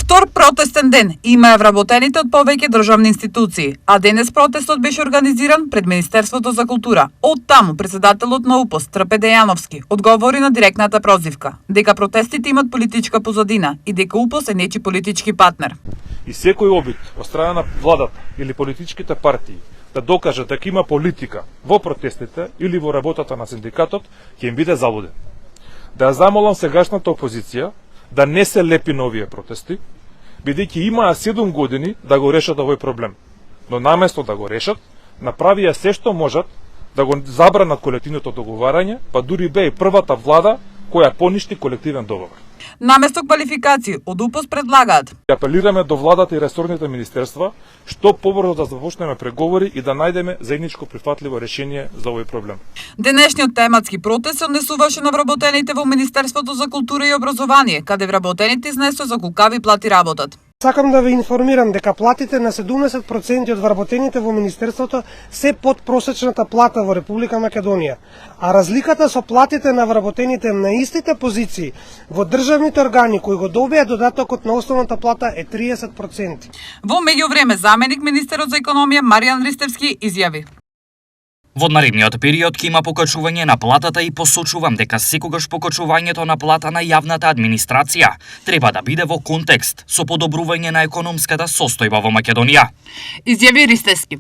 Втор протестен ден имаа вработените од повеќе државни институции, а денес протестот беше организиран пред Министерството за култура. Од таму председателот на УПОС Трпе Дејановски одговори на директната прозивка дека протестите имат политичка позадина и дека УПОС е нечи политички партнер. И секој обид од страна на владата или политичките партии да докаже дека има политика во протестите или во работата на синдикатот, ќе им биде залуден. Да ја замолам сегашната опозиција да не се лепи на овие протести, бидејќи имаа 7 години да го решат овој проблем. Но наместо да го решат, направија се што можат да го забранат колективното договарање, па дури бе и првата влада која поништи колективен договор. Наместо квалификации, од УПОС предлагаат. Апелираме до владата и ресорните министерства што побрзо да започнеме преговори и да најдеме заедничко прифатливо решение за овој проблем. Денешниот тематски протест се однесуваше на вработените во Министерството за култура и образование, каде вработените изнесоа за колкави плати работат. Сакам да ви информирам дека платите на 70% од вработените во Министерството се под просечната плата во Република Македонија, а разликата со платите на вработените на истите позиции во државните органи кои го добија додатокот на основната плата е 30%. Во меѓувреме, заменик министерот за економија Маријан Ристевски изјави: Во наредниот период ќе има покачување на платата и посочувам дека секогаш покачувањето на плата на јавната администрација треба да биде во контекст со подобрување на економската состојба во Македонија. Изјави Ристевски.